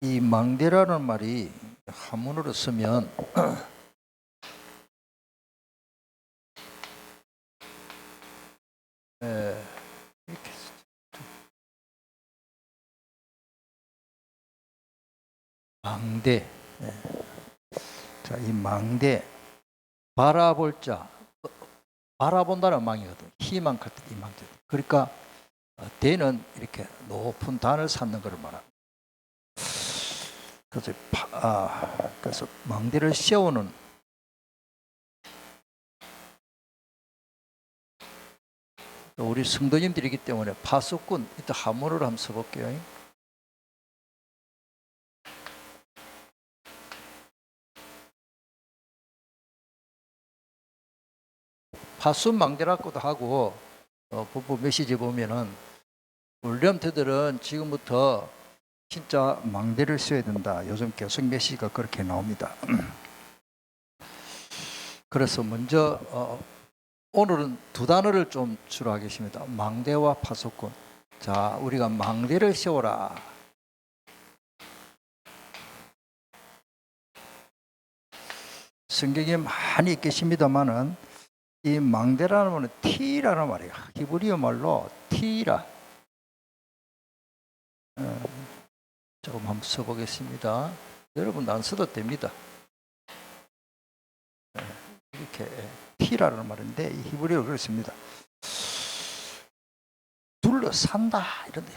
이 망대라는 말이 한문으로 쓰면 이렇게 망대. 자, 이 망대 바라볼 자, 바라본다는 망이거든. 희망 같은 이 망대. 그러니까 대는 이렇게 높은 단을 쌓는 것을 말합니다. 그래서 망대를 세우는 우리 성도님들이기 때문에 파수꾼, 이따 한문으로 한번 써볼게요. 파수망대라고도 하고 부부 메시지 보면은 울렴터들은 지금부터 진짜 망대를 써야 된다. 요즘 계속 메시지가 그렇게 나옵니다. 그래서 먼저 오늘은 두 단어를 좀 주로 하겠습니다. 망대와 파수꾼. 자, 우리가 망대를 세워라. 성경에 많이 있겠습니다만은 이 망대라는 말은 티라는 말이에요. 히브리어 말로 티라. 조금 한번 써보겠습니다. 여러분 안 써도 됩니다. 이렇게 티라는 말인데 이 히브리어로 그렇습니다. 둘러산다 이런데.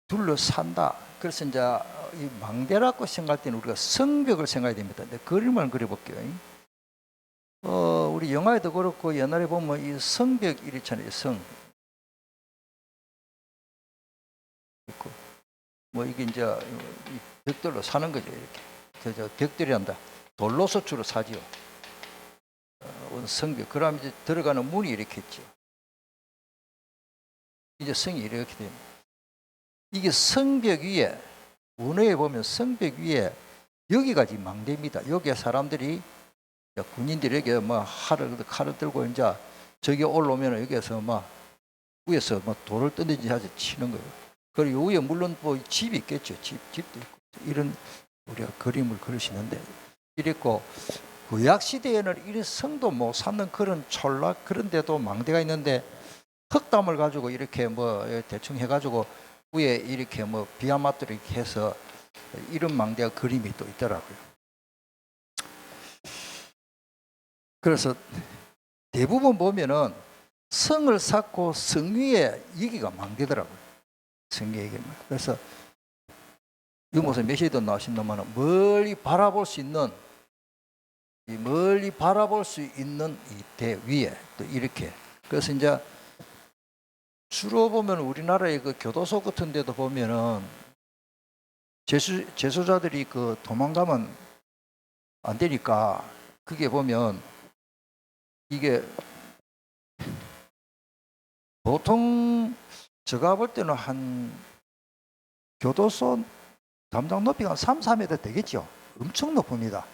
둘러산다. 그래서 이제 이 망대라고 생각할 때는 우리가 성벽을 생각해야 됩니다. 근데 그림을 그려볼게요. 우리 영화에도 그렇고 옛날에 보면 이 성벽 이렇잖아요. 성. 있고. 뭐 이게 이제 이 벽돌로 사는 거죠. 이렇게. 저 벽돌이 한다. 돌로서 주로 사지요. 성벽. 그럼 이제 들어가는 문이 이렇게 있죠. 이제 성이 이렇게 됩니다. 이게 성벽 위에 원어에 보면 성벽 위에 여기까지 망대입니다. 여기에 사람들이 군인들에게 뭐 칼을 들고 이제 저기 올라오면 여기에서 막 위에서 막 돌을 던지지 하지 치는 거예요. 그리고 위에 물론 뭐 집이 있겠죠. 집도 있고 이런 우리가 그림을 그리시는데 이랬고 구약 시대에는 이런 성도 못 쌓는 그런 촌락 그런 데도 망대가 있는데 흙담을 가지고 이렇게 뭐 대충 해가지고 위에 이렇게 뭐 비아마트를 이렇게 해서 이런 망대가 그림이 또 있더라고요. 그래서 대부분 보면은 성을 쌓고 성 위에 여기가 망대더라고요. 성 위에 이게. 그래서 이 모습 메시지도 나오신다면 멀리 바라볼 수 있는 이 대 위에 또 이렇게. 그래서 이제 주로 보면 우리나라의 그 교도소 같은 데도 보면은 재수자들이 그 도망가면 안 되니까 그게 보면 이게 보통 제가 볼 때는 한 교도소 담장 높이가 한 3, 4m 되겠죠. 엄청 높습니다.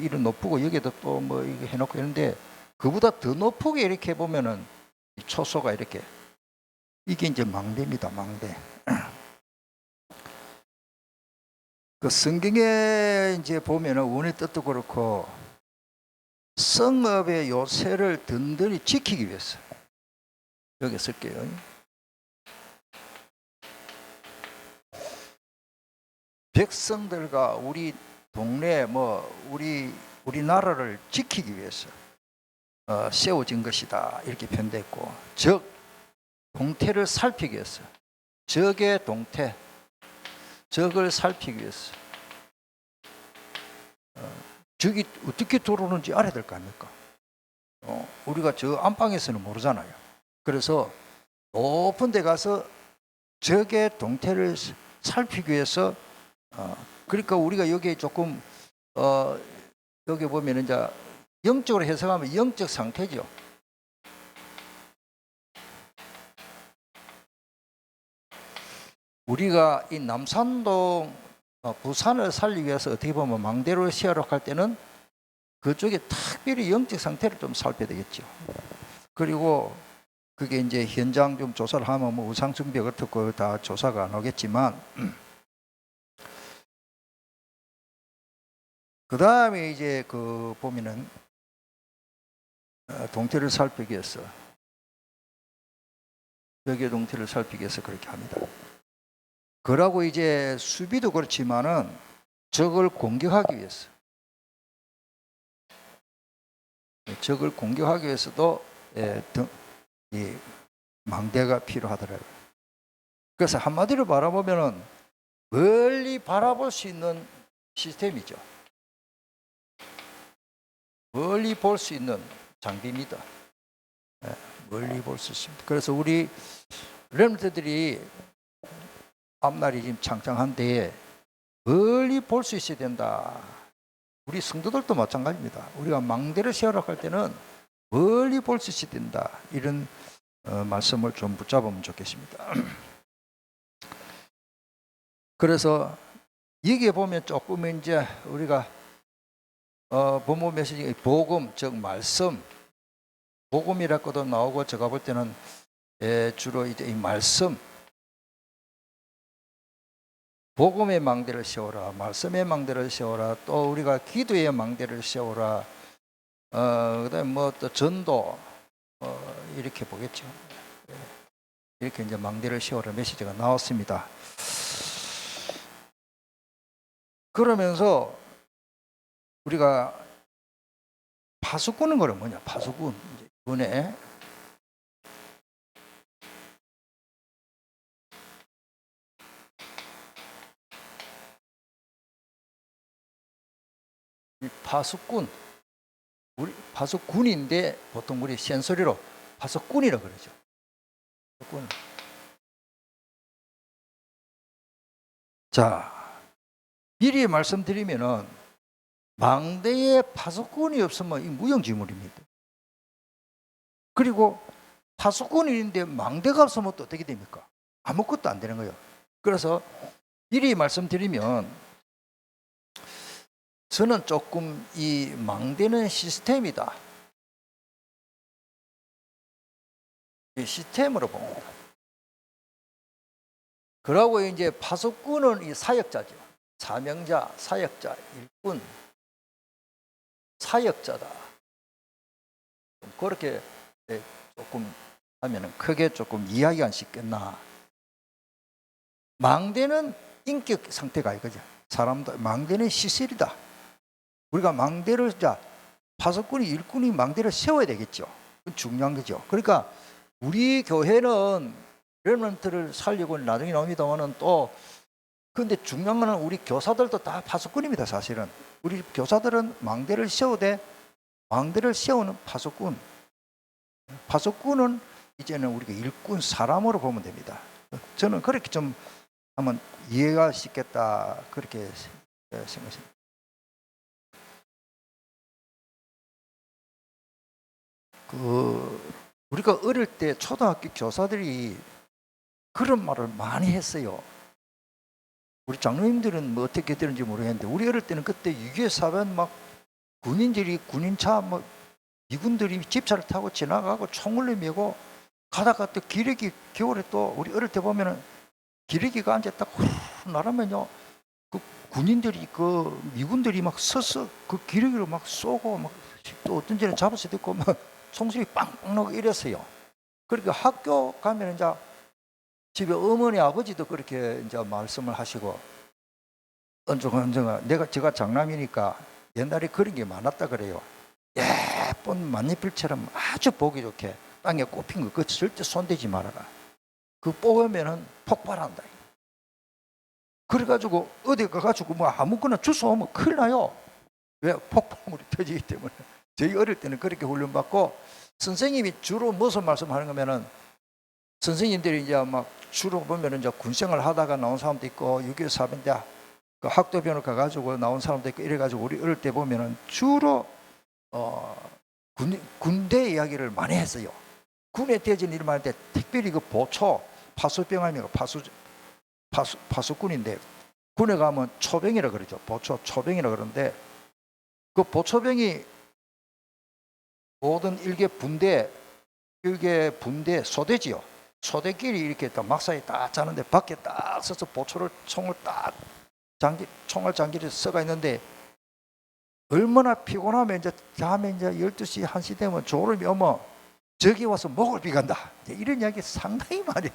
이런 높고 여기도 또 뭐 이거 해놓고 있는데 그보다 더 높게 이렇게 보면은 초소가 이렇게 이게 이제 망대입니다. 망대. 그 성경에 이제 보면은 원의 뜻도 그렇고 성읍의 요새를 든든히 지키기 위해서 여기 쓸게요. 백성들과 우리 동네 뭐 우리나라를 지키기 위해서 세워진 것이다 이렇게 표현됐고 적 동태를 살피기 위해서 적의 동태 적을 살피기 위해서 적이 어떻게 들어오는지 알아야 될 거 아닙니까? 우리가 저 안방에서는 모르잖아요. 그래서 높은 데 가서 적의 동태를 살피기 위해서 그러니까 우리가 여기에 조금 여기 보면 이제 영적으로 해석하면 영적 상태죠. 우리가 이 남산동 부산을 살리기 위해서 어떻게 보면 망대를 세우러 갈 때는 그쪽에 특별히 영적 상태를 좀 살펴야 되겠죠. 그리고 그게 이제 현장 좀 조사를 하면 뭐 우상숭배 같은 거 다 조사가 안 오겠지만, 그 다음에 이제 그 보면은 동태를 살피기 위해서, 벽의 동태를 살피기 위해서 그렇게 합니다. 그러고 이제 수비도 그렇지만은 적을 공격하기 위해서, 적을 공격하기 위해서도 이 망대가 필요하더라고요. 그래서 한마디로 바라보면은 멀리 바라볼 수 있는 시스템이죠. 멀리 볼 수 있는 장비입니다. 멀리 볼 수 있습니다. 그래서 우리 렘넌트들이 앞날이 지금 창창한데 멀리 볼 수 있어야 된다. 우리 성도들도 마찬가지입니다. 우리가 망대를 세우라고 할 때는 멀리 볼 수 있어야 된다. 이런 말씀을 좀 붙잡으면 좋겠습니다. 그래서 여기에 보면 조금 이제 우리가 본문 메시지 복음, 즉 말씀, 복음이라고도 나오고, 제가 볼 때는 주로 이제 이 말씀, 복음의 망대를 세워라, 말씀의 망대를 세워라, 또 우리가 기도의 망대를 세워라, 그다음에 뭐 또 전도, 이렇게 보겠죠. 이렇게 이제 망대를 세워라 메시지가 나왔습니다. 그러면서 우리가 파수꾼은 거는 뭐냐? 파수꾼. 이번에 파수꾼, 우리 파수꾼인데 보통 우리 센소리로 파수꾼이라고 그러죠. 파수꾼. 자, 미리 말씀드리면은 망대에 파수꾼이 없으면 이 무용지물입니다. 그리고 파수꾼이 있는데 망대가 없으면 또 어떻게 됩니까? 아무것도 안 되는 거예요. 그래서 미리 말씀드리면 저는 조금 이 망대는 시스템이다, 이 시스템으로 봅니다. 그러고 이제 파수꾼은 이 사역자죠. 사명자, 사역자, 일꾼, 사역자다. 그렇게 조금 하면은 크게 조금 이야기가 쉽겠나. 망대는 인격 상태가 이거죠. 사람들 망대는 시설이다. 우리가 망대를, 자, 파수꾼이 일꾼이 망대를 세워야 되겠죠. 그건 중요한 거죠. 그러니까 우리 교회는 렘넌트를 살리고 나중에 나옵니다만은 또, 근데 중요한 거는 우리 교사들도 다 파수꾼입니다. 사실은 우리 교사들은 망대를 세우되 망대를 세우는 파수꾼. 파수꾼은 이제는 우리가 일꾼, 사람으로 보면 됩니다. 저는 그렇게 좀 하면 이해가 쉽겠다, 그렇게 생각합니다. 우리가 어릴 때 초등학교 교사들이 그런 말을 많이 했어요. 우리 장로님들은 뭐 어떻게 되는지 모르겠는데 우리 어릴 때는 그때 6.25 사변 막 군인들이 군인차 뭐 미군들이 집차를 타고 지나가고 총을 메고 가다가 또 기러기, 겨울에 또 우리 어릴 때 보면은 기러기가 앉았다 후 나라면요, 그 군인들이 그 미군들이 막 서서 그 기러기를 막 쏘고 막 또 어떤 데는 잡을 수도 있고 막 총소리 빵빵 나고 이랬어요. 그러니까 학교 가면 이제 집에 어머니 아버지도 그렇게 이제 말씀을 하시고, 언젠가 제가 장남이니까 옛날에 그런 게 많았다 그래요. 예쁜 만년필처럼 아주 보기 좋게 땅에 꼽힌 거, 그거 절대 손대지 말아라. 그거 뽑으면은 폭발한다. 그래가지고 어디 가가지고 뭐 아무거나 주워오면 큰일 나요. 왜? 폭발물이 터지기 때문에. 저희 어릴 때는 그렇게 훈련받고, 선생님이 주로 무슨 말씀하는 거면은, 선생님들이 이제 막 주로 보면은 이제 군생활 하다가 나온 사람도 있고 6.25 사변 때 그 학도병을 가가지고 나온 사람도 있고 이래가지고 우리 어릴 때 보면은 주로 군대 이야기를 많이 했어요. 군에 대진 일을 많이 할 때 특별히 그 보초, 파수병 아니고 파수꾼인데 군에 가면 초병이라 그러죠. 보초, 초병이라 그러는데 그 보초병이 모든 일개 분대 소대지요. 소대끼리 이렇게 딱 막사에 딱 자는데 밖에 딱 서서 총을 딱 총알 장기를 써가 있는데 얼마나 피곤하면 이제 다음에 이제 12시 1시 되면 졸음이 오면 저기 와서 목을 비간다. 이런 이야기 상당히 많이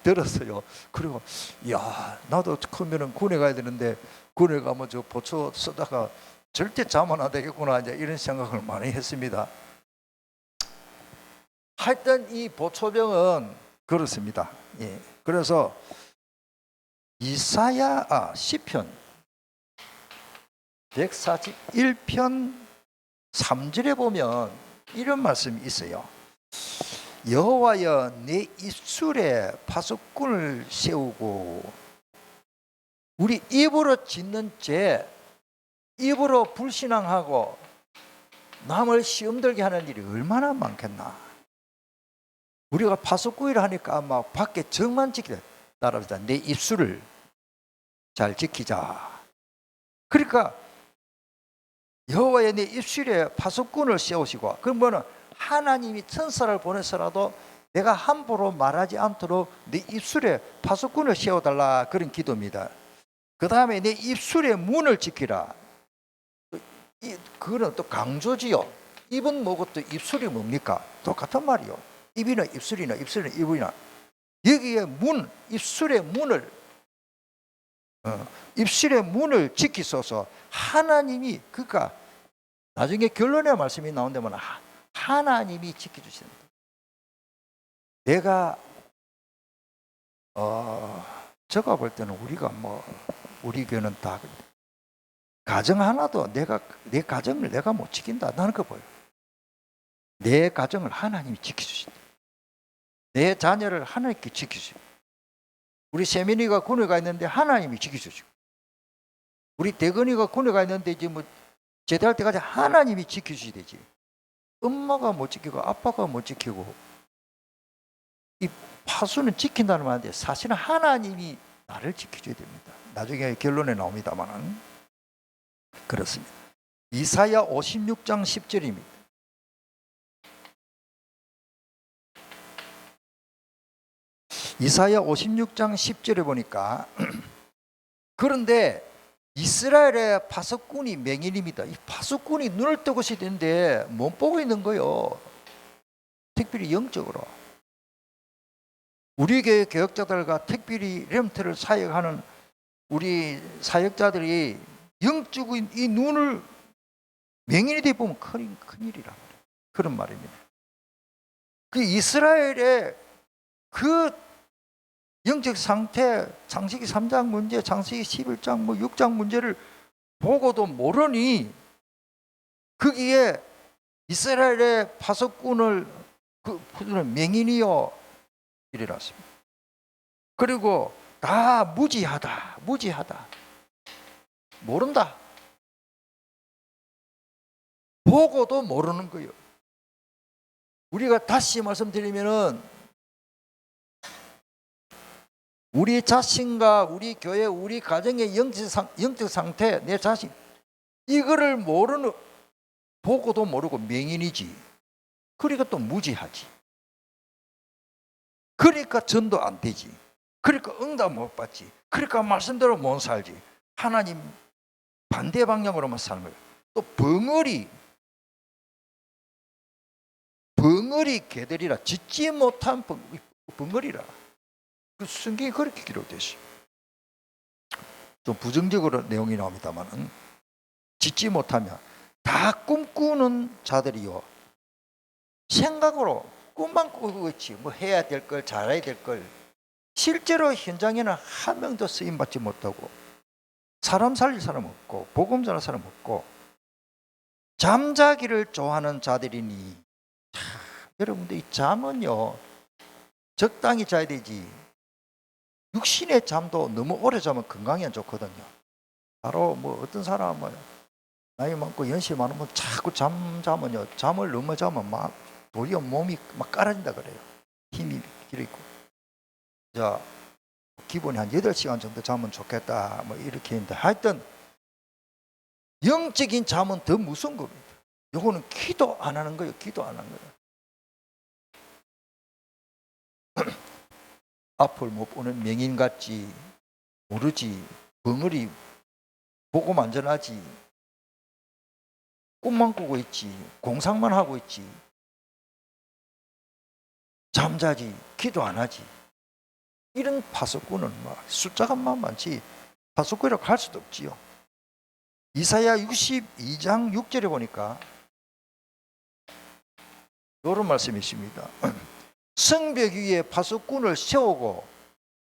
들었어요. 그리고 야 나도 크면은 군에 가야 되는데 군에 가면 저 보초 쓰다가 절대 잠은 안 되겠구나 이제 이런 생각을 많이 했습니다. 하여튼 이 보초병은 그렇습니다. 예. 그래서 시편 141편 3절에 보면 이런 말씀이 있어요. 여호와여 내 입술에 파수꾼을 세우고 우리 입으로 짓는 죄, 입으로 불신앙하고 남을 시험 들게 하는 일이 얼마나 많겠나. 우리가 파수꾼이라 하니까 아마 밖에 정만 지키자. 따라합시다. 내 입술을 잘 지키자. 그러니까 여호와의 내 입술에 파수꾼을 세우시고, 그러면 하나님이 천사를 보내서라도 내가 함부로 말하지 않도록 내 입술에 파수꾼을 세워달라, 그런 기도입니다. 그 다음에 내 입술의 문을 지키라. 그거는 또 강조지요. 입은 뭐고 또 입술이 뭡니까? 똑같은 말이요. 입이나 입술이나 입술이나 입이나 여기에 문, 입술의 문을 지키소서. 하나님이, 그러니까 나중에 결론의 말씀이 나온다면 하나님이 지켜주신다. 내가 제가 볼 때는 우리가 우리 교회는 다 가정 하나도 내 가정을 내가 못 지킨다, 나는 거 보여. 내 가정을 하나님이 지켜주신다. 내 자녀를 하나님께 지켜주시고, 우리 세민이가 군에 가 있는데 하나님이 지켜주시고, 우리 대건이가 군에 가 있는데 이제 제대할 때까지 하나님이 지켜주셔야 되지. 엄마가 못 지키고 아빠가 못 지키고, 이 파수는 지킨다는 말인데 사실은 하나님이 나를 지켜줘야 됩니다. 나중에 결론에 나옵니다만 그렇습니다. 이사야 56장 10절입니다. 이사야 56장 10절에 보니까 그런데 이스라엘의 파수꾼이 맹인입니다. 이 파수꾼이 눈을 뜨고 있어야 되는데 못 보고 있는 거예요. 특별히 영적으로. 우리 교회 교역자들과 특별히 렘트를 사역하는 우리 사역자들이 영적인 이 눈을 맹인이 돼 보면 큰일이라 그런 말입니다. 그 이스라엘의 그 영적 상태, 창세기 3장 문제, 창세기 11장 6장 문제를 보고도 모르니 거기에 이스라엘의 파수꾼을 맹인이요 이래놨습니다. 그리고 다 무지하다 모른다, 보고도 모르는 거예요. 우리가 다시 말씀드리면은 우리 자신과 우리 교회, 우리 가정의 영적 상태, 내 자신, 이거를 모르는, 보고도 모르고 맹인이지. 그러니까 또 무지하지. 그러니까 전도 안 되지. 그러니까 응답 못 받지. 그러니까 말씀대로 못 살지. 하나님 반대 방향으로만 사는 거예요. 또 벙어리 개들이라, 짓지 못한 벙어리라. 그 성경이 그렇게 기록되어 있어요. 좀 부정적으로 내용이 나옵니다만, 짓지 못하면 다 꿈꾸는 자들이요, 생각으로 꿈만 꾸고 있지, 해야 될 걸, 잘해야 될 걸, 실제로 현장에는 한 명도 쓰임받지 못하고, 사람 살릴 사람 없고, 복음 전할 사람 없고, 잠자기를 좋아하는 자들이니, 여러분들 이 잠은요 적당히 자야 되지. 육신의 잠도 너무 오래 자면 건강에 안 좋거든요. 바로 어떤 사람은 나이 많고 연세 많으면 자꾸 잠자면요, 잠을 너무 자면 도리어 몸이 깔아진다 그래요. 힘이 길어있고. 자, 기본이 한 8시간 정도 자면 좋겠다 이렇게 했는데, 하여튼 영적인 잠은 더 무서운 겁니다. 요거는 기도 안 하는 거예요. 기도 안 하는 거예요. 앞을 못 보는 명인 같지, 모르지, 벙어리 보고 만전하지, 꿈만 꾸고 있지, 공상만 하고 있지, 잠자지, 기도 안 하지. 이런 파수꾼은 막 숫자가 많지 파수꾼이라고 할 수도 없지요. 이사야 62장 6절에 보니까 이런 말씀이 있습니다. 성벽 위에 파수꾼을 세우고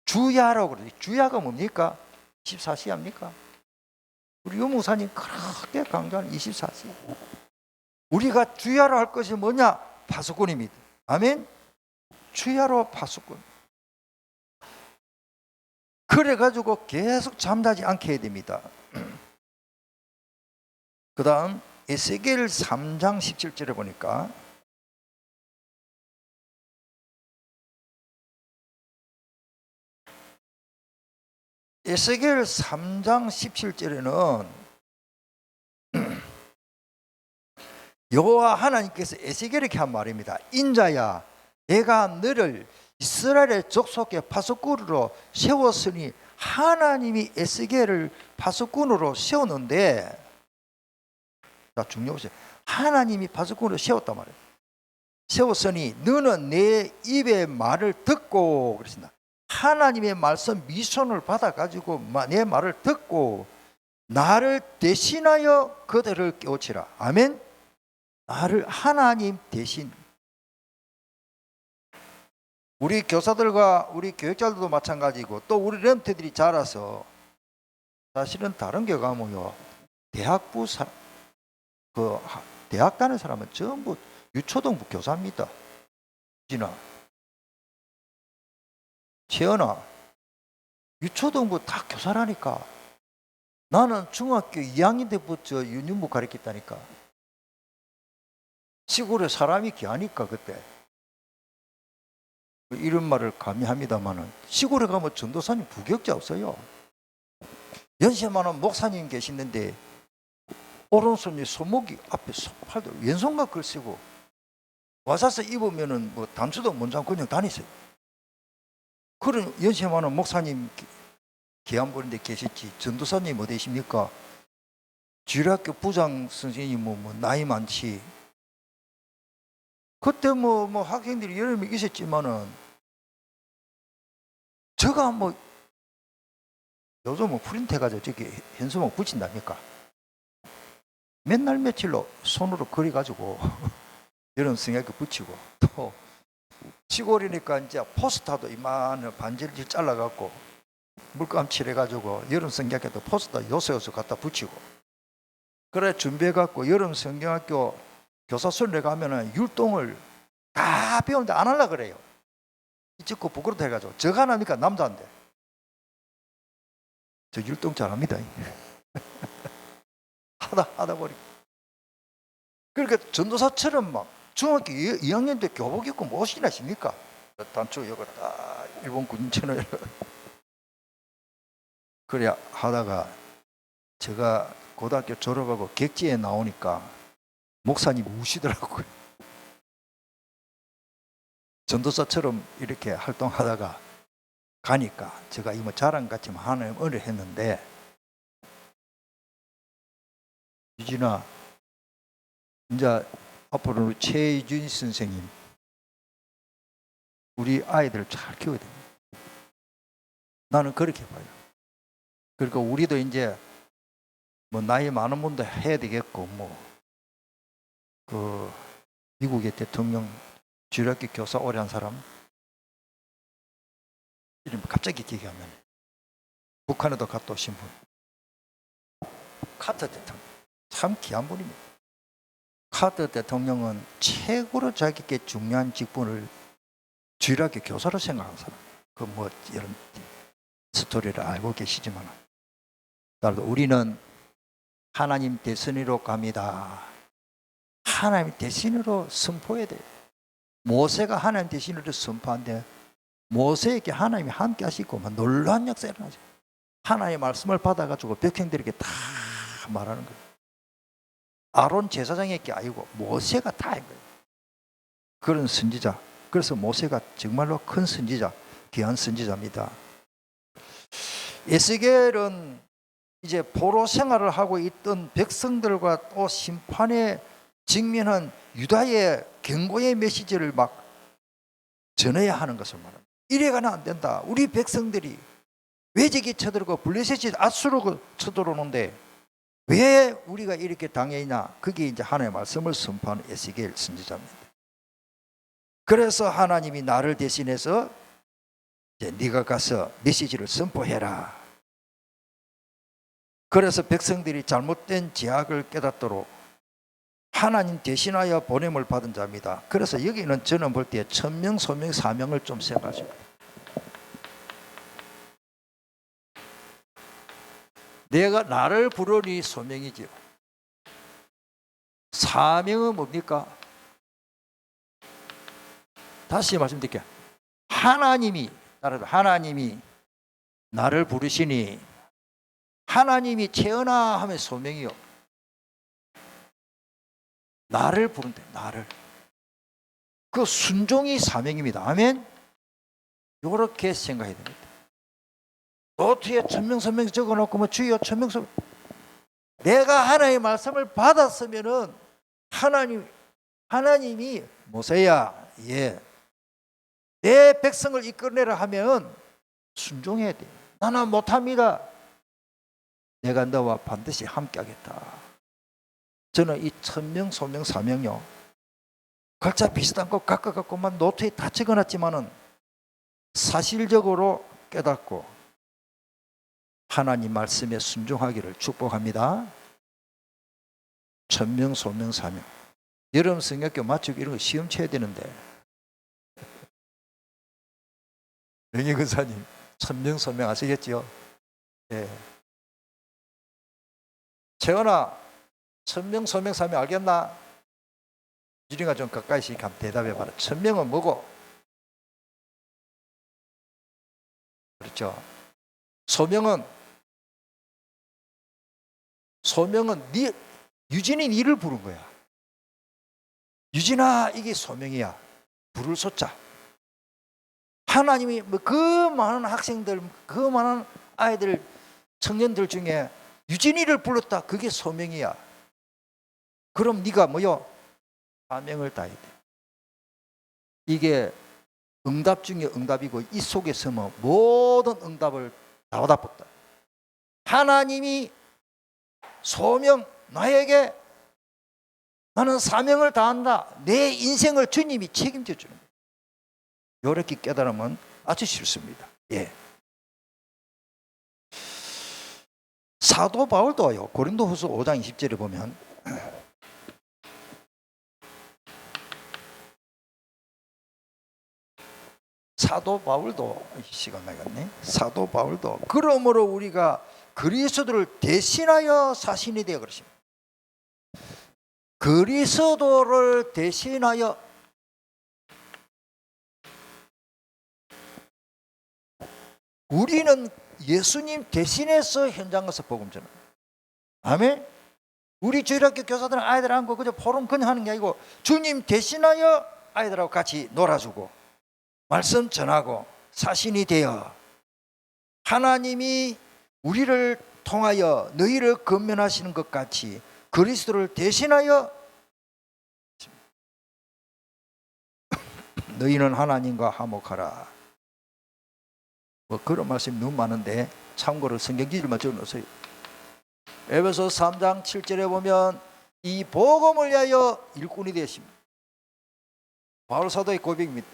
주야라고 그러지. 주야가 뭡니까? 24시 합니까? 우리 유무사님 그렇게 강조하는 24시. 우리가 주야로 할 것이 뭐냐? 파수꾼입니다. 아멘. 주야로 파수꾼. 그래가지고 계속 잠자지 않게 해야 됩니다. 그 다음 에스겔 3장 17절에 보니까 에스겔 3장 17절에는 여호와 하나님께서 에스겔에게 한 말입니다. 인자야, 내가 너를 이스라엘의 족속의 파수꾼으로 세웠으니, 하나님이 에스겔을 파수꾼으로 세웠는데, 자, 중요하세요. 하나님이 파수꾼으로 세웠단 말이에요. 세웠으니 너는 내 입의 말을 듣고, 그랬습니다. 하나님의 말씀 미션을 받아가지고 내 말을 듣고 나를 대신하여 그들을 깨우치라. 아멘. 나를 하나님 대신. 우리 교사들과 우리 교육자들도 마찬가지고 또 우리 렘트들이 자라서 사실은 다른 교회 가면요, 대학부 대학 다니는 사람은 전부 유초등부 교사입니다. 진아, 채연아, 유초등부 다 교사라니까. 나는 중학교 2학년 때부터 유년부 가르쳤다니까. 시골에 사람이 귀하니까 그때. 이런 말을 감히 합니다마는 시골에 가면 전도사님 부격자 없어요. 연세 많은 목사님 계시는데 오른손이 손목이 앞에 팔도 왼손과 글 쓰고 와사서 입으면은 뭐 단추도 못 잡고 그냥 다니세요. 그런 연세 많은 목사님 계안 보는데 계시지 전도사님 어디십니까? 주일학교 부장 선생님 뭐 나이 많지. 그때 뭐 학생들이 여러 명 있었지만은 제가 뭐 요즘 뭐 프린트 해가지고 저기 현수막 붙인답니까? 맨날 며칠로 손으로 그려가지고 여름 성경에 붙이고, 또 시골이니까 이제 포스터도 이만한 반지를 잘라갖고 물감 칠해가지고 여름 성경에도 포스터 요새 갖다 붙이고, 그래 준비해갖고 여름 성경학교 교사 수련회 가면은 율동을 다 배우는데 안 하려고 그래요. 이찍고 부끄럽다 해가지고. 저가 안 합니까? 남자인데. 저 율동 잘합니다. 하다 보니까. 그러니까 전도사처럼 막 중학교 2학년 때 교복 입고 무엇이나 십니까? 단추 이거 딱 일본 군인처럼. 그래 하다가 제가 고등학교 졸업하고 객지에 나오니까 목사님이 우시더라고요. 전도사처럼 이렇게 활동하다가 가니까 제가 이모 자랑같이 하나님 은혜를 했는데, 유진아, 이제 앞으로 우리 최유진 선생님, 우리 아이들을 잘 키워야 됩니다. 나는 그렇게 봐요. 그러니까 우리도 이제 뭐 나이 많은 분도 해야 되겠고, 그 미국의 대통령 주일학교 교사 오래 한 사람 이름 갑자기 기억하면 북한에도 갔다 오신 분, 카터 대통령, 참 귀한 분입니다. 카터 대통령은 최고로 자기께 중요한 직분을 주일학교 교사로 생각하는 사람. 그 뭐 이런 스토리를 알고 계시지만, 따라서 우리는 하나님 대신으로 갑니다. 하나님 대신으로 선포해야 돼요. 모세가 하나님 대신으로 선포한데 모세에게 하나님이 함께 하시고 놀라운 역사를 하죠. 하나님의 말씀을 받아가지고 백성들에게 다 말하는 거예요. 아론 제사장의 게 아니고 모세가 다 한 거예요. 그런 선지자. 그래서 모세가 정말로 큰 선지자, 귀한 선지자입니다. 에스겔은 이제 포로 생활을 하고 있던 백성들과 또 심판에 직면한 유다의 경고의 메시지를 막 전해야 하는 것을 말합니다. 이래가는 안 된다. 우리 백성들이 외적이 쳐들어오고 블레셋이 아수르고 쳐들어오는데 왜 우리가 이렇게 당해있냐. 그게 이제 하나님의 말씀을 선포하는 에스겔 선지자입니다. 그래서 하나님이 나를 대신해서 이제 네가 가서 메시지를 선포해라. 그래서 백성들이 잘못된 죄악을 깨닫도록 하나님 대신하여 보냄을 받은 자입니다. 그래서 여기는 저는 볼 때 천명, 소명, 사명을 좀 생각하십니다. 내가 나를 부르니 소명이지요. 사명은 뭡니까? 다시 말씀드릴게요. 하나님이 나를 부르시니 하나님이 채어나 하면 소명이요. 나를 부른대. 나를. 그 순종이 사명입니다. 아멘. 이렇게 생각해야 됩니다. 노트에 천명서명 적어놓고 뭐 주여 천명서명. 내가 하나님의 말씀을 받았으면은 하나님이 모세야, 예, 내 백성을 이끌어내라 하면 순종해야 돼. 나는 못합니다. 내가 너와 반드시 함께하겠다. 저는 이 천명, 소명, 사명요, 글자 비슷한 거 각각만 노트에 다 적어놨지만은 사실적으로 깨닫고 하나님 말씀에 순종하기를 축복합니다. 천명, 소명, 사명. 여러분 성경교 맞추기 이런 거 시험 쳐야 되는데 명예 근사님 천명, 소명 아시겠죠? 예. 채원아 천명, 소명, 사명 알겠나? 유진이가 좀 가까이서 한번 대답해봐라. 천명은 뭐고? 그렇죠. 소명은 유진이 니를 부른 거야. 유진아, 이게 소명이야. 부를 소자. 하나님이 그 많은 학생들, 그 많은 아이들, 청년들 중에 유진이를 불렀다. 그게 소명이야. 그럼 네가 뭐요? 사명을 다해야 돼. 이게 응답 중에 응답이고 이 속에서 뭐 모든 응답을 다 받았다. 하나님이 소명, 나에게 나는 사명을 다한다. 내 인생을 주님이 책임져 주는 거예요. 이렇게 깨달으면 아주 쉽습니다. 예. 사도 바울도요. 고린도후서 5장 20절에 보면 사도 바울도 시간 나갔네. 사도 바울도 그러므로 우리가 그리스도를 대신하여 사신이 되어 그러십니다. 그리스도를 대신하여 우리는 예수님 대신해서 현장 가서 복음 전합니다. 아멘. 우리 주일학교 교사들은 아이들 안고 그저 포럼 그냥 하는 게 아니고 주님 대신하여 아이들하고 같이 놀아주고 말씀 전하고 사신이 되어 하나님이 우리를 통하여 너희를 건면하시는 것 같이 그리스도를 대신하여 너희는 하나님과 화목하라. 뭐 그런 말씀이 너무 많은데 참고로 성경지들만 적어놓으세요. 에베소 3장 7절에 보면 이 복음을 위하여 일꾼이 되십니다. 바울 사도의 고백입니다.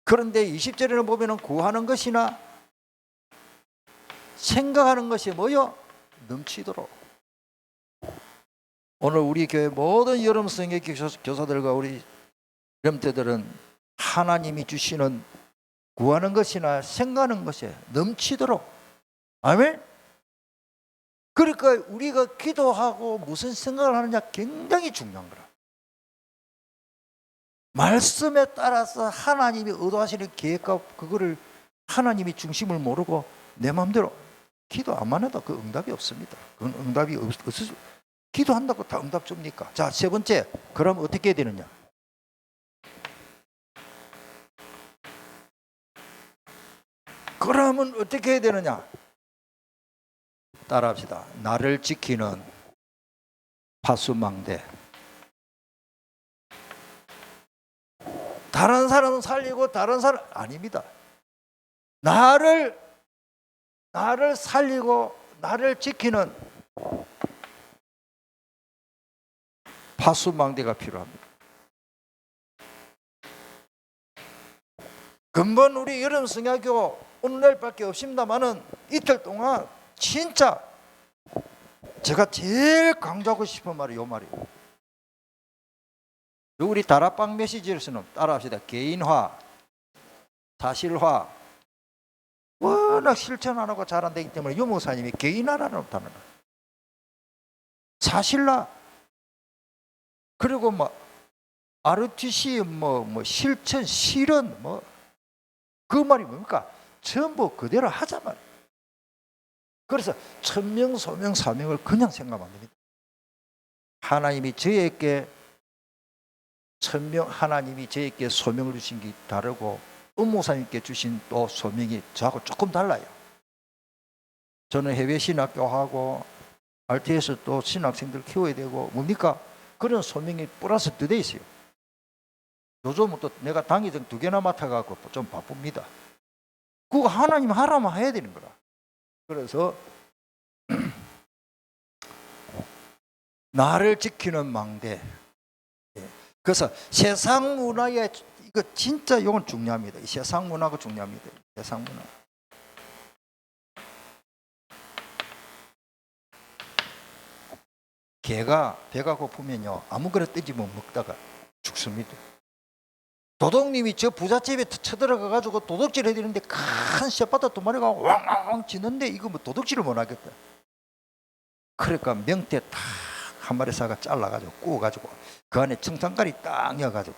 그런데 20절에는 보면 구하는 것이나 생각하는 것이 뭐요? 넘치도록. 오늘 우리 교회 모든 여름 성경 교사들과 우리 여러분들은 하나님이 주시는 구하는 것이나 생각하는 것이 넘치도록. 아멘. 그러니까 우리가 기도하고 무슨 생각을 하느냐 굉장히 중요한 거라. 말씀에 따라서 하나님이 의도하시는 계획과 그거를 하나님이 중심을 모르고 내 마음대로 기도 안만 해도 그 응답이 없습니다. 그건 응답이 기도한다고 다 응답 줍니까? 자, 세 번째, 그럼 어떻게 해야 되느냐? 그러면 어떻게 해야 되느냐? 따라합시다. 나를 지키는 파수망대. 다른 사람은 살리고 다른 사람 아닙니다. 나를 살리고 나를 지키는 파수망대가 필요합니다. 근본 우리 여름 성야교 오늘날밖에 없습니다만은 이틀 동안 진짜 제가 제일 강조하고 싶은 말이 요 말이에요. 우리 다락방 메시지에서는 따라합시다. 개인화, 사실화. 워낙 실천 안 하고 잘 안 되기 때문에 유 목사님이 개인화라는 단어를 사실화. 그리고 뭐 RTC 뭐 실천 실현 그 말이 뭡니까? 전부 그대로 하자 말이에요. 그래서 천명 소명 사명을 그냥 생각하면 안 됩니다. 하나님이 저에게 천명, 하나님이 저에게 소명을 주신 게 다르고 목사님께 주신 또 소명이 저하고 조금 달라요. 저는 해외 신학교하고 RT에서 또 신학생들 키워야 되고 뭡니까? 그런 소명이 플러스 더 돼 있어요. 요즘은 또 내가 당회장 2개나 맡아갖고 좀 바쁩니다. 그거 하나님 하라면 해야 되는 거라. 그래서 나를 지키는 망대. 그래서 세상 문화에 이거 진짜 이건 중요합니다. 세상 문화가 중요합니다. 세상 문화. 개가 배가 고프면요 아무거나 뜯으면 먹다가 죽습니다. 도둑님이 저 부잣집에 쳐들어가 가지고 도둑질 해야 되는데 큰 쇠바닥 2마리가 왕왕 짖는데 이거 뭐 도둑질을 못 하겠다. 그러니까 명태 딱 한 마리 사가 잘라가지고 구워가지고 그 안에 청산가리 딱 넣어가지고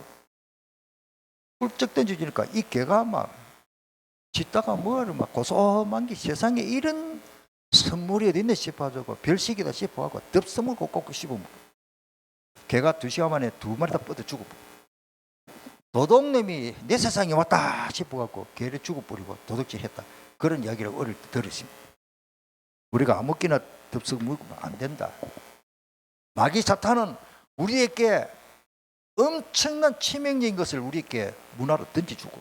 꿀쩍 던져주니까 이 개가 막 짖다가 뭐를 막 고소한 게 세상에 이런 선물이 어디 있네 싶어가지고 별식이다 싶어가지고 덥석을 꼭꼭 씹어먹고 개가 2시간 만에 2마리 다 뻗어 죽어버려. 도둑놈이 내 세상에 왔다 싶어갖고 개를 죽어버리고 도둑질 했다. 그런 이야기를 어릴 때 들었습니다. 우리가 아무끼나 덥석 먹으면 안 된다. 마귀 사탄은 우리에게 엄청난 치명적인 것을 우리에게 문화로 던져주고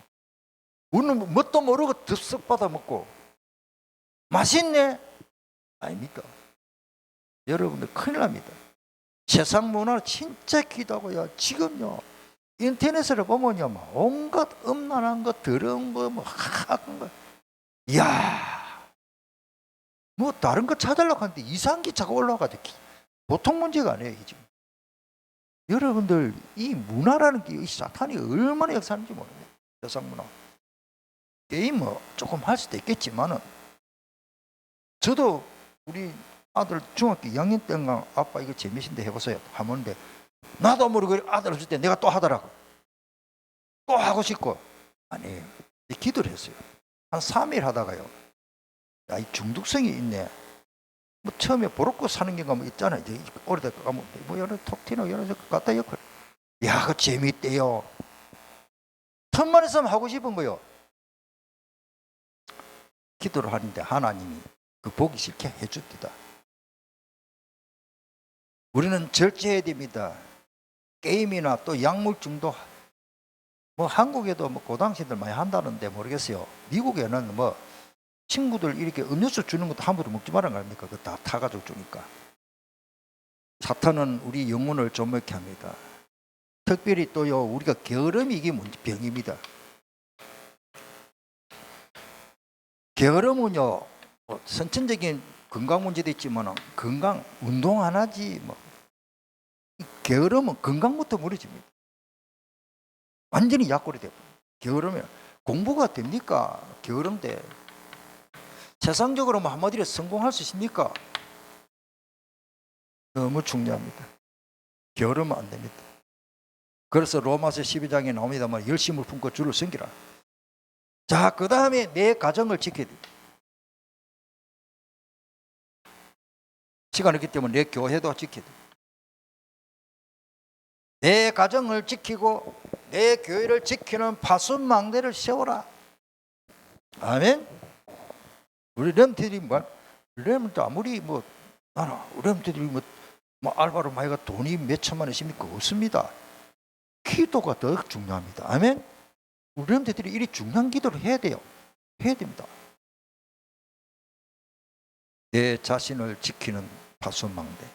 우리는 뭣도 모르고 덥석 받아먹고 맛있네? 아닙니까? 여러분들 큰일 납니다. 세상 문화를 진짜 기도하고요. 지금요 인터넷을 보면요 온갖 음란한 거 더러운 거 뭐 하악한 거 이야 뭐 다른 거 찾으려고 하는데 이상한 기차가 올라와가지고 보통 문제가 아니에요. 지금 여러분들 이 문화라는 게 이 사탄이 얼마나 역사하는지 모릅니다. 세상 문화 게임 뭐 조금 할 수도 있겠지만은 저도 우리 아들 중학교 2학년 때인가 아빠 이거 재미있는데 해보세요 하는데 나도 모르고 아들 없을 때 내가 또 하더라고. 또 하고 싶고 아니 기도를 했어요. 한 3일 하다가요 야, 이 중독성이 있네. 뭐 처음에 보로코 사는 경우가 뭐 있잖아요. 이제 오래되고 가면 뭐 여러 톡튀나 여러 갖다 엮어. 야, 그 재미있대요. 틈만 있으면 하고 싶은 거요. 기도를 하는데 하나님이 그 보기 싫게 해줍니다. 우리는 절제해야 됩니다. 게임이나 또 약물 중독. 뭐 한국에도 뭐 고등학생들 많이 한다는데 모르겠어요. 미국에는 뭐 친구들 이렇게 음료수 주는 것도 함부로 먹지 말라는 거 아닙니까? 그거 다 타가지고 주니까. 사탄은 우리 영혼을 좀먹게 합니다. 특별히 또요 우리가 게으름이 이게 병입니다. 게으름은요 뭐 선천적인 건강 문제도 있지만 건강 운동 안 하지 뭐 게으름은 건강부터 무너집니다. 완전히 약골이 돼버려요. 게으르면 공부가 됩니까? 게으름대 세상적으로 뭐 한마디로 성공할 수 있습니까? 너무 중요합니다. 게으르면 안 됩니다. 그래서 로마서 12장에 나옵니다만 열심을 품고 주를 섬기라. 자, 그 다음에 내 가정을 지켜야 됩니다. 시간 없기 때문에 내 교회도 지켜야 됩니다. 내 가정을 지키고 내 교회를 지키는 파수망대를 세워라. 아멘. 우리 렘들이 렘도 아무리 렘들이 알바로 마이가 돈이 몇 천만 원씩입니까? 없습니다. 기도가 더 중요합니다. 아멘. 우리 렘들이 이리 중요한 기도를 해야 돼요. 해야 됩니다. 내 자신을 지키는 파수망대,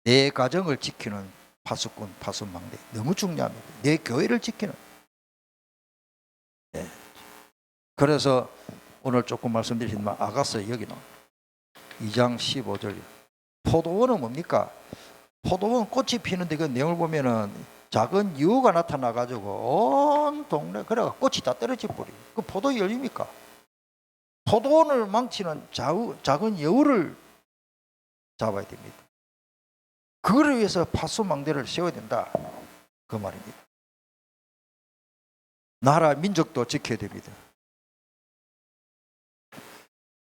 내 가정을 지키는 파수꾼, 파수망대 너무 중요합니다. 내 교회를 지키는. 네. 그래서 오늘 조금 말씀드리지만 아가서 여기는 2장 15절 포도원은 뭡니까? 포도원 꽃이 피는데 그 내용을 보면은 작은 여우가 나타나 가지고 온 동네 그래가 꽃이 다 떨어져 버려. 그 포도 열립니까? 포도원을 망치는 작은 여우를 잡아야 됩니다. 그걸 위해서 파수망대를 세워야 된다. 그 말입니다. 나라 민족도 지켜야 됩니다.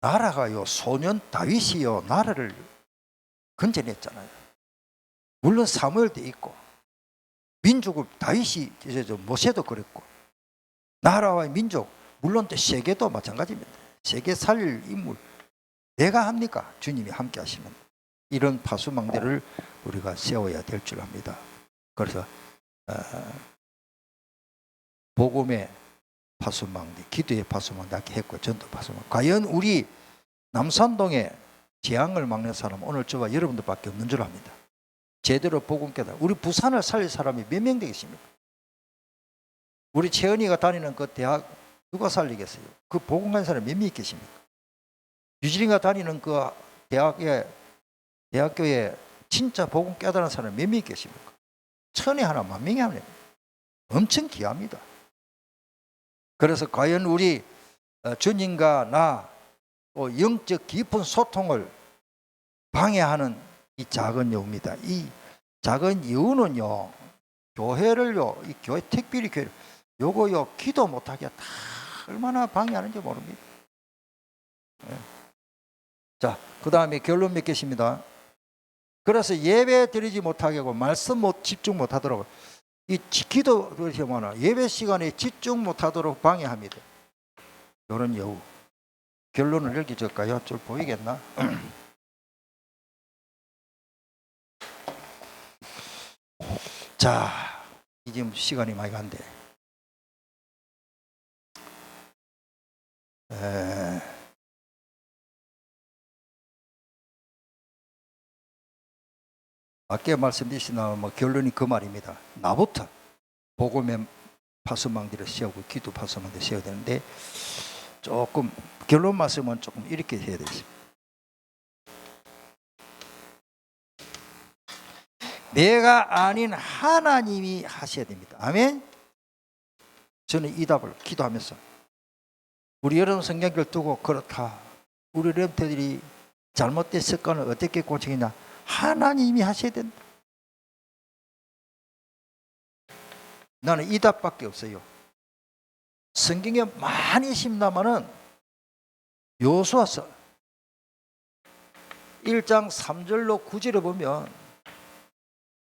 나라가요, 소년 다윗이요 나라를 건져냈잖아요. 물론 사무엘도 있고 민족을 다윗이 모세도 그랬고 나라와 민족 물론 또 세계도 마찬가지입니다. 세계 살릴 인물 내가 합니까? 주님이 함께 하시는 이런 파수망대를 우리가 세워야 될 줄 압니다. 그래서 복음의 파수망대, 기도의 파수망대 이렇게 했고 전도 파수망대. 과연 우리 남산동에 재앙을 막는 사람은 오늘 저와 여러분들밖에 없는 줄 압니다. 제대로 복음 깨달아 우리 부산을 살릴 사람이 몇 명 되겠습니까? 우리 채은이가 다니는 그 대학 누가 살리겠어요? 그 복음 가는 사람이 몇 명 계십니까? 유진이가 다니는 그 대학교에 진짜 복음 깨달은 사람이 몇 명 계십니까? 1000에 하나, 10,000명에 하나. 엄청 귀합니다. 그래서 과연 우리 주님과 나 영적 깊은 소통을 방해하는 이 작은 여우입니다. 이 작은 여우는요, 교회를요, 이 교회 특별히 교회 요거요 기도 못하게 다 얼마나 방해하는지 모릅니다. 네. 자, 그 다음에 결론 맺겠습니다. 그래서 예배 드리지 못하게 하고 말씀 집중 못하도록 이 기도를 하면 예배 시간에 집중 못하도록 방해합니다. 이런 여우. 결론을 읽기 적까요? 좀 보이겠나? 자, 이제 시간이 많이 간대. 아까 말씀드린 결론이 그 말입니다. 나부터 복음의 파수망대를 세우고 기도 파수망대를 세워야 되는데 조금 결론 말씀은 조금 이렇게 해야 되겠습니다. 내가 아닌 하나님이 하셔야 됩니다. 아멘. 저는 이 답을 기도하면서 우리 여러분 성경을 두고 그렇다. 우리 렘터들이 잘못된 습관을 어떻게 고치느냐. 하나님이 하셔야 된다. 나는 이 답밖에 없어요. 성경에 많이 있습니다마는 요수아서 1장 3절로 9절을 보면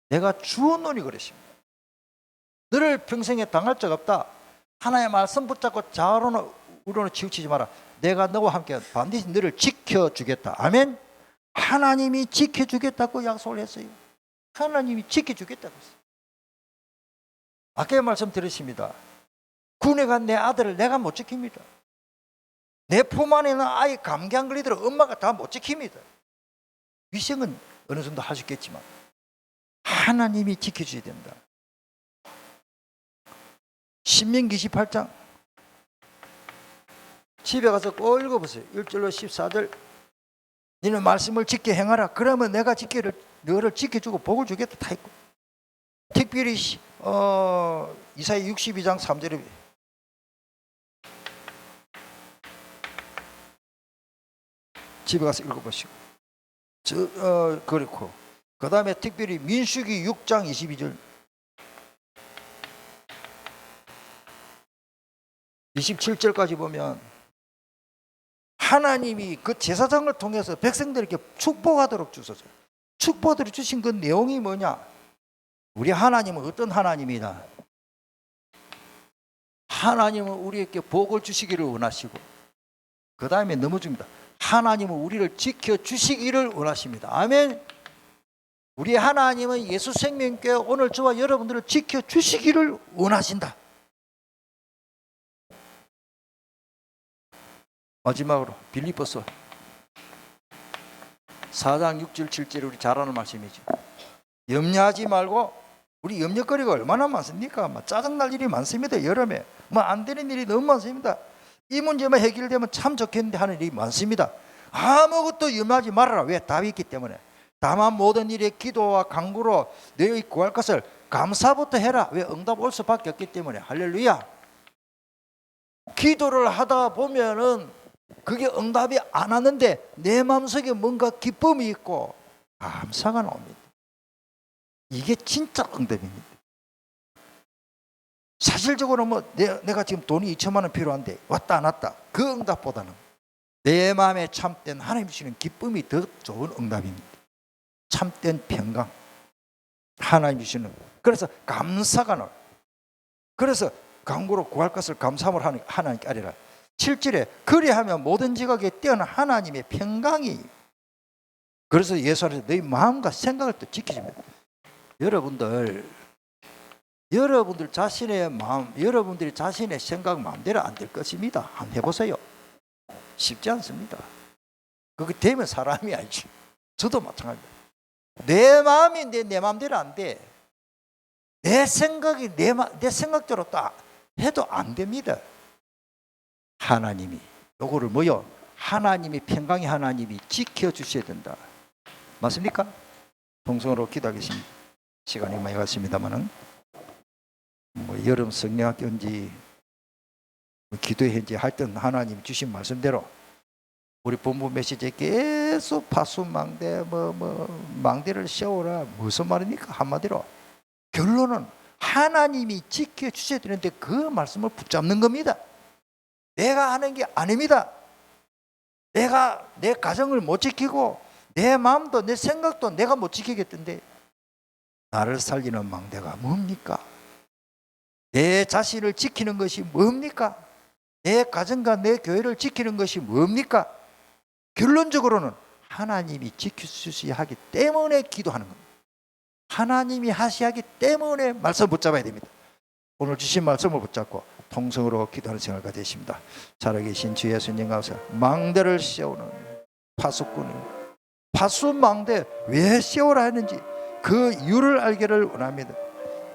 내가 주었노니 그랬습니다. 너를 평생에 당할 적 없다. 하나님의 말씀 붙잡고 좌우로는 우로는 치우치지 마라. 내가 너와 함께 반드시 너를 지켜주겠다. 아멘. 하나님이 지켜주겠다고 약속을 했어요. 하나님이 지켜주겠다고 했어요. 아까 말씀 드렸습니다. 군에 간 내 아들을 내가 못 지킵니다. 내 품 안에 있는 아이 감기 안 걸리도록 엄마가 다 못 지킵니다. 위생은 어느 정도 할 수 있겠지만 하나님이 지켜줘야 된다. 신명기 28장 집에 가서 꼭 읽어보세요. 1절로 14절 너는 말씀을 지켜 행하라. 그러면 내가 너를 지켜주고 복을 주겠다 다 있고 특별히 이사야 62장 3절에 집에 가서 읽어보시고 그렇고 그 다음에 특별히 민수기 6장 22절 27절까지 보면 하나님이 그 제사장을 통해서 백성들에게 축복하도록 주소서. 축복을 주신 그 내용이 뭐냐? 우리 하나님은 어떤 하나님이다? 하나님은 우리에게 복을 주시기를 원하시고, 그 다음에 넘어집니다. 하나님은 우리를 지켜주시기를 원하십니다. 아멘. 우리 하나님은 예수 생명교회 오늘 저와 여러분들을 지켜주시기를 원하신다. 마지막으로 빌립보서 4장 6절 7절 우리 잘 아는 말씀이죠. 염려하지 말고, 우리 염려거리가 얼마나 많습니까? 짜증날 일이 많습니다. 여름에 안 되는 일이 너무 많습니다. 이 문제만 해결되면 참 좋겠는데 하는 일이 많습니다. 아무것도 염려하지 말아라. 왜? 답이 있기 때문에. 다만 모든 일에 기도와 간구로 너희 구할 것을 감사부터 해라. 왜? 응답 올 수밖에 없기 때문에. 할렐루야. 기도를 하다 보면은 그게 응답이 안 왔는데 내 마음속에 뭔가 기쁨이 있고 감사가 나옵니다. 이게 진짜 응답입니다. 사실적으로 내가 지금 돈이 2천만 원 필요한데 왔다 안 왔다, 그 응답보다는 내 마음에 참된 하나님 주시는 기쁨이 더 좋은 응답입니다. 참된 평강, 하나님 주시는. 그래서 감사가 나와요. 그래서 간구로 구할 것을 감사함으로 하나님께 아뢰라. 7절에 그리하면 모든 지각에 뛰어난 하나님의 평강이. 그래서 예수 안에서 너희 마음과 생각을 또 지키십니다. 여러분들 자신의 마음, 여러분들이 자신의 생각 마음대로 안 될 것입니다. 한번 해보세요. 쉽지 않습니다. 그게 되면 사람이 알지. 저도 마찬가지입니다. 내 마음인데 내 마음대로 안 돼. 내 생각이 내 생각대로 딱 해도 안 됩니다. 하나님이 요거를 하나님이 평강의 하나님이 지켜주셔야 된다. 맞습니까? 통성으로 기도하겠습니다. 시간이 많이 갔습니다만은 여름 성령학교인지 기도회인지 하여튼 하나님 주신 말씀대로 우리 본부 메시지에 계속 파수망대 망대를 세우라. 무슨 말입니까? 한마디로 결론은 하나님이 지켜주셔야 되는데 그 말씀을 붙잡는 겁니다. 내가 하는 게 아닙니다. 내가 내 가정을 못 지키고 내 마음도 내 생각도 내가 못 지키겠던데 나를 살리는 망대가 뭡니까? 내 자신을 지키는 것이 뭡니까? 내 가정과 내 교회를 지키는 것이 뭡니까? 결론적으로는 하나님이 지켜주셔야 하기 때문에 기도하는 겁니다. 하나님이 하셔야 하기 때문에 말씀을 붙잡아야 됩니다. 오늘 주신 말씀을 붙잡고 통성으로 기도하는 생활 가지십니다. 살아계신 주 예수님 가서 망대를 세우는 파수꾼이 파수망대 왜 세우라 했는지 그 이유를 알기를 원합니다.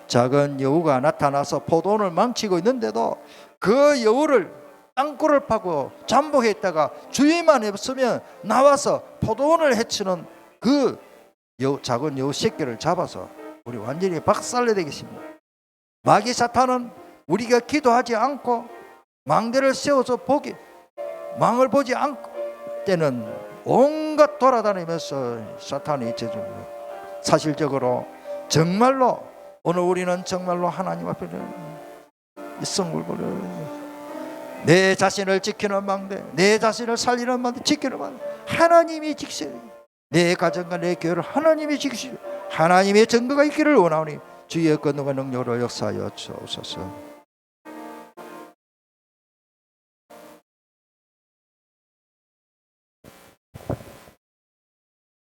작은 여우가 나타나서 포도원을 망치고 있는데도 그 여우를 땅굴을 파고 잠복했다가 주인만 없으면 나와서 포도원을 해치는 그 작은 여우 새끼를 잡아서 우리 완전히 박살내 되겠습니다. 마귀 사탄은 우리가 기도하지 않고 망대를 세워서 망을 보지 않고 때는 온갖 돌아다니면서 사탄이 사실적으로 정말로 오늘 우리는 정말로 하나님 앞에 성물고를 내 자신을 지키는 망대, 내 자신을 살리는 망대, 지키는 망대 하나님이 지키셔야 돼요. 내 가정과 내 교회를 하나님이 지키시고 하나님의 증거가 있기를 원하오니 주의 권능과 능력으로 역사하여 주옵소서.